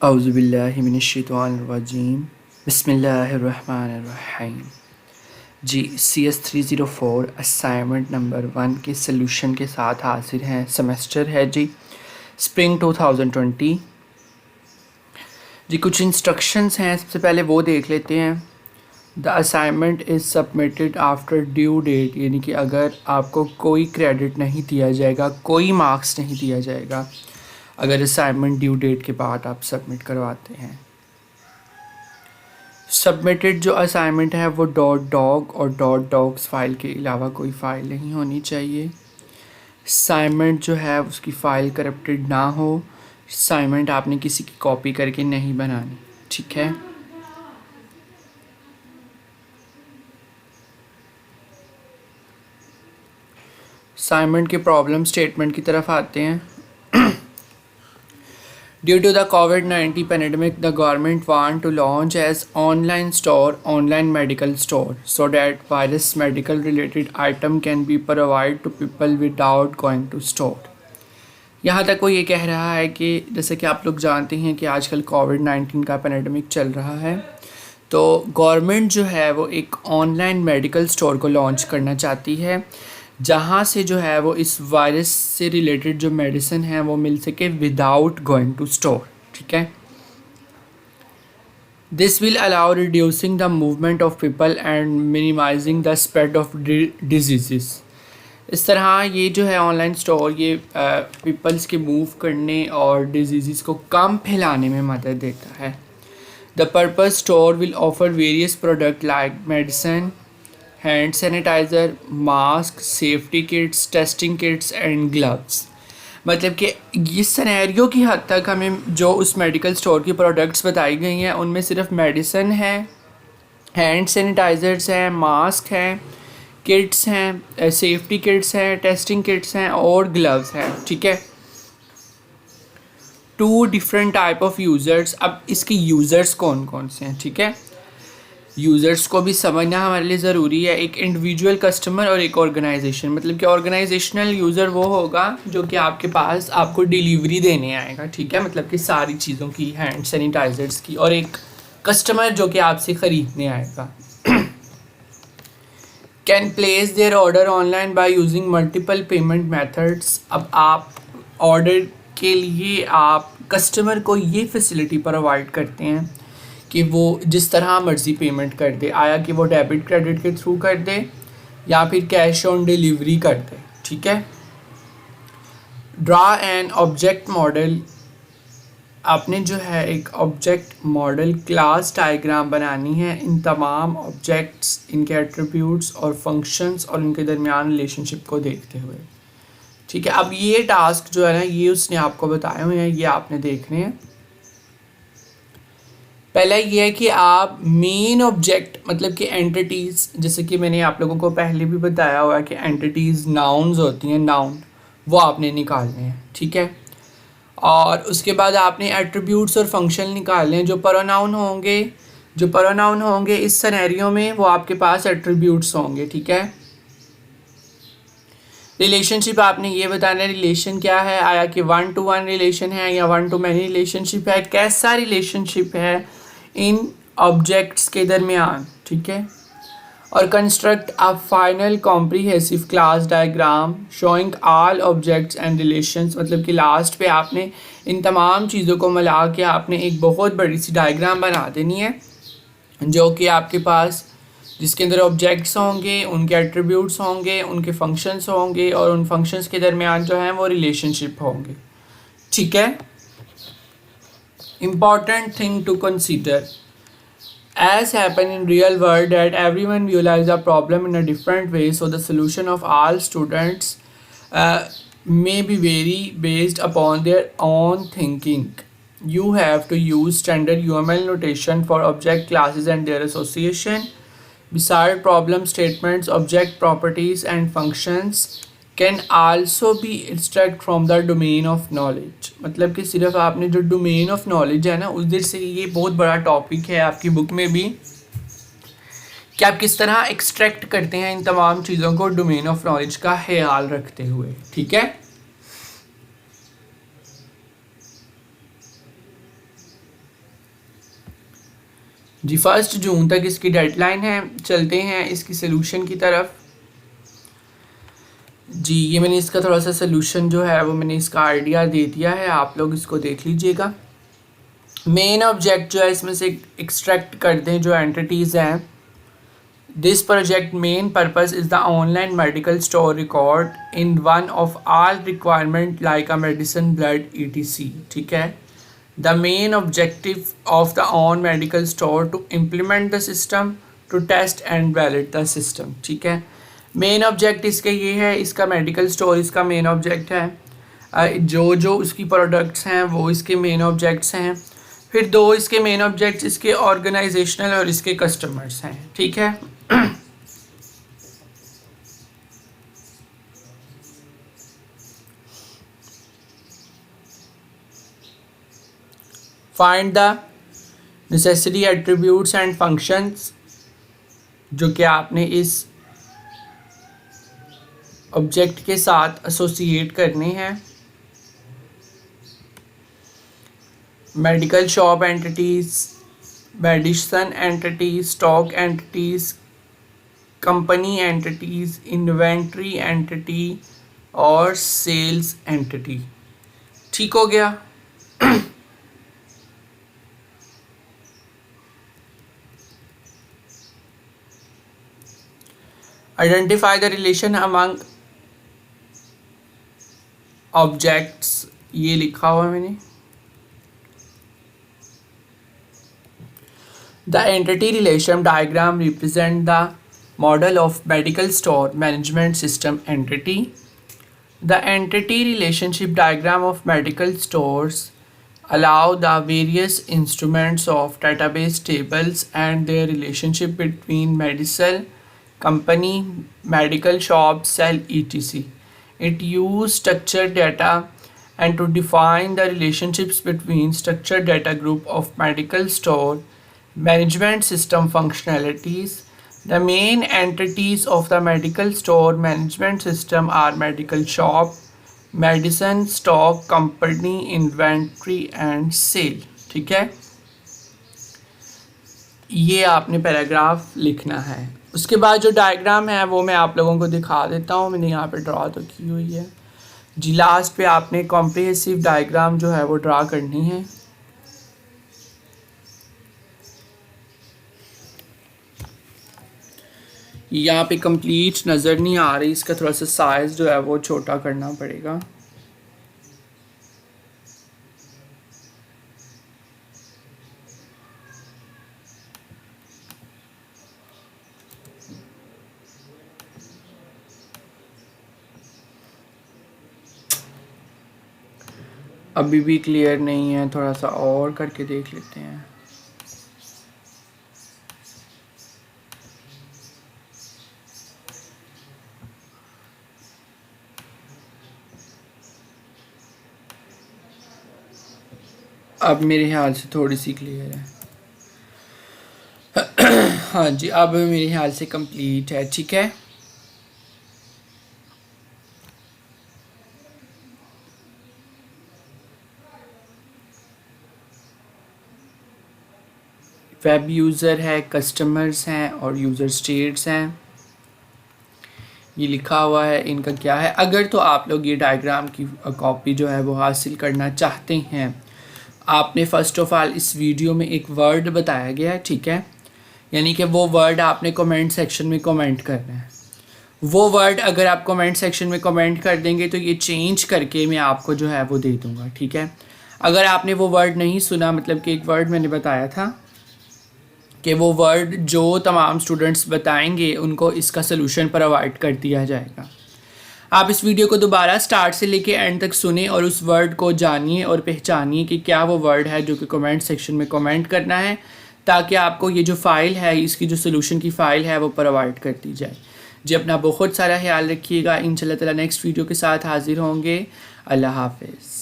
औज़ुबिल्लाहिमिनश्शैतानिर्रजीम बिस्मिल्लाहिर्रहमानिर्रहीम। जी CS304 assignment number 1 के solution के साथ हाजिर हैं। सेमेस्टर है जी स्प्रिंग 2020। जी कुछ इंस्ट्रक्शंस हैं, सबसे पहले वो देख लेते हैं। The assignment is submitted after due date, यानी कि अगर आपको कोई क्रेडिट नहीं दिया जाएगा, कोई मार्क्स नहीं दिया जाएगा अगर असाइनमेंट ड्यू डेट के बाद आप सबमिट करवाते हैं। सबमिटेड जो असाइनमेंट है वो .doc और .docs फाइल के अलावा कोई फ़ाइल नहीं होनी चाहिए। असाइनमेंट जो है उसकी फ़ाइल करप्टेड ना हो। असाइनमेंट आपने किसी की कॉपी करके नहीं बनानी, ठीक है। असाइनमेंट के प्रॉब्लम स्टेटमेंट की तरफ आते हैं। Due to the COVID-19 pandemic, the government want to launch as online medical store, so that virus medical related item can be provided to people without going to store. यहाँ तक वो ये कह रहा है कि जैसे कि आप लोग जानते हैं कि आजकल COVID-19 का पैंडेमिक चल रहा है, तो गवर्नमेंट जो है वो एक ऑनलाइन मेडिकल स्टोर को लॉन्च करना चाहती है, जहाँ से जो है वो इस वायरस से रिलेटेड जो मेडिसिन है वो मिल सके विदाउट गोइंग टू स्टोर, ठीक है। This will allow reducing the movement of people and minimising the spread of disease. इस तरह ये जो है ऑनलाइन स्टोर ये पीपल्स के मूव करने और डिजीज़ को कम फैलाने में मदद देता है। The purpose store will offer various product like medicine, hand sanitiser, mask, safety kits, testing kits and gloves. मतलब कि इस सिनेरियो की हद तक हमें जो उस मेडिकल स्टोर की प्रोडक्ट्स बताई गई हैं उनमें सिर्फ मेडिसिन है, हैंड सैनिटाइज़र्स हैं, मास्क हैं, किट्स हैं, सेफ्टी किट्स हैं, टेस्टिंग किट्स हैं और ग्लव्स हैं, ठीक है। 2 डिफरेंट टाइप ऑफ यूज़र्स। अब इसके यूज़र्स कौन कौन से हैं, ठीक है। यूज़र्स को भी समझना हमारे लिए ज़रूरी है। एक इंडिविजुअल कस्टमर और एक ऑर्गेनाइजेशन। मतलब कि ऑर्गेनाइजेशनल यूज़र वो होगा जो कि आपके पास आपको डिलीवरी देने आएगा, ठीक है, मतलब कि सारी चीज़ों की, हैंड सैनिटाइज़र्स की। और एक कस्टमर जो कि आपसे ख़रीदने आएगा। Can place there order online by using multiple payment methods. अब आप ऑर्डर के लिए आप कस्टमर को ये फैसिलिटी प्रोवाइड करते हैं कि वो जिस तरह मर्ज़ी पेमेंट कर दे, आया कि वो डेबिट क्रेडिट के थ्रू कर दे या फिर कैश ऑन डिलीवरी कर दे, ठीक है। Draw an object model. आपने जो है एक ऑब्जेक्ट मॉडल क्लास डायग्राम बनानी है इन तमाम ऑब्जेक्ट्स, इनके एट्रीब्यूट्स और फंक्शंस और इनके दरमियान रिलेशनशिप को देखते हुए, ठीक है। अब ये टास्क जो है ना ये उसने आपको बताए हुए हैं, ये आपने देखने हैं। पहला ये है कि आप मेन ऑब्जेक्ट मतलब कि एंटिटीज़, जैसे कि मैंने आप लोगों को पहले भी बताया हुआ है कि एंटिटीज़ नाउन्स होती हैं, नाउन वो आपने निकालने हैं, ठीक है। और उसके बाद आपने एट्रीब्यूट्स और फंक्शन निकालने हैं। जो प्रोनाउन होंगे इस सिनेरियो में वो आपके पास एट्रीब्यूट्स होंगे, ठीक है। रिलेशनशिप आपने ये बताना है रिलेशन क्या है, आया कि 1 to 1 रिलेशन है या 1 to many रिलेशनशिप है, कैसा रिलेशनशिप है इन ऑब्जेक्ट्स के दरमियान, ठीक है। और construct a final comprehensive class diagram showing all objects and relations. मतलब कि लास्ट पे आपने इन तमाम चीज़ों को मिला के आपने एक बहुत बड़ी सी डायग्राम बना देनी है जो कि आपके पास, जिसके अंदर ऑब्जेक्ट्स होंगे, उनके एट्रीब्यूट्स होंगे, उनके फंक्शंस होंगे और उन फंक्शंस के दरमियान जो हैं वो रिलेशनशिप होंगे, ठीक है। Important thing to consider, as happen in real world that everyone visualize a problem in a different way, so the solution of all students may be vary based upon their own thinking. You have to use standard UML notation for object classes and their association. Beside problem statements, object properties and functions can also be extract from the domain of knowledge. मतलब कि सिर्फ आपने जो domain of knowledge है ना उधर से, ये बहुत बड़ा टॉपिक है आपकी बुक में भी कि आप किस तरह एक्सट्रैक्ट करते हैं इन तमाम चीज़ों को domain of knowledge का ख्याल रखते हुए, ठीक है। जी 1 जून तक इसकी डेडलाइन है। चलते हैं इसकी सोल्यूशन की तरफ। जी ये मैंने इसका थोड़ा सा सोल्यूशन जो है वो मैंने इसका आइडिया दे दिया है, आप लोग इसको देख लीजिएगा। मेन ऑब्जेक्ट जो है इसमें से एक्सट्रैक्ट कर दें जो एंटिटीज़ हैं। This project main purpose is the online medical store record in one of all requirement like a medicine blood ETC। ठीक है, the main objective of the on medical store to implement the system to test and valid the system. ठीक है, main object इसके ये है, इसका medical store इसका main object है। जो जो उसकी प्रोडक्ट्स हैं वो इसके मेन ऑब्जेक्ट्स हैं। फिर 2 इसके मेन ऑब्जेक्ट्स इसके ऑर्गेनाइजेशनल और इसके कस्टमर्स हैं। ठीक है, find the necessary attributes and functions जो कि आपने इस ऑब्जेक्ट के साथ एसोसिएट करने हैं। Medical shop entities, medicine entities, stock entities, company entities, inventory entity और सेल्स एंटिटी। ठीक हो गया। Identify the relation among objects, ये लिखा हुआ है मैंने। The entity relation diagram represent the model of medical store management system entity. The entity relationship diagram of medical stores allow the various instruments of database tables and their relationship between medicine company, medical shop, cell, etc. It use structured data and to define the relationships between structured data group of medical store management system functionalities. The main entities of the medical store management system are medical shop, medicine, stock, company, inventory and sale। ठीक है, ये आपने paragraph लिखना है। उसके बाद जो diagram है वो मैं आप लोगों को दिखा देता हूँ, मैंने यहाँ पे ड्रा तो की हुई है जी। लास्ट पे आपने कॉम्प्रिहेंसिव डायग्राम जो है वो ड्रा करनी है। यहाँ पे कंप्लीट नज़र नहीं आ रही, इसका थोड़ा सा साइज़ जो है वो छोटा करना पड़ेगा। अभी भी क्लियर नहीं है, थोड़ा सा और करके देख लेते हैं। अब मेरे ख्याल से थोड़ी सी क्लियर है। हाँ जी, अब मेरे ख्याल से कंप्लीट है। ठीक है, वेब यूज़र है, कस्टमर्स हैं और यूज़र स्टेट्स हैं, ये लिखा हुआ है। इनका क्या है, अगर तो आप लोग ये डायग्राम की कॉपी जो है वो हासिल करना चाहते हैं, आपने फ़र्स्ट ऑफ़ ऑल इस वीडियो में एक वर्ड बताया गया है। ठीक है, यानी कि वो वर्ड आपने कमेंट सेक्शन में कमेंट करना है। वो वर्ड अगर आप कमेंट सेक्शन में कमेंट कर देंगे तो ये चेंज करके मैं आपको जो है वो दे दूँगा। ठीक है, अगर आपने वो वर्ड नहीं सुना, मतलब कि एक वर्ड मैंने बताया था कि वो वर्ड जो तमाम स्टूडेंट्स बताएंगे उनको इसका सलूशन प्रोवाइड कर दिया जाएगा। आप इस वीडियो को दोबारा स्टार्ट से लेके एंड तक सुने और उस वर्ड को जानिए और पहचानिए कि क्या वो वर्ड है जो कि कमेंट सेक्शन में कमेंट करना है, ताकि आपको ये जो फ़ाइल है, इसकी जो सलूशन की फ़ाइल है वो प्रोवाइड कर दी जाए। जी अपना बहुत सारा ख्याल रखिएगा। इंशाल्लाह ताला नेक्स्ट वीडियो के साथ हाज़िर होंगे। अल्लाह हाफ़िज़।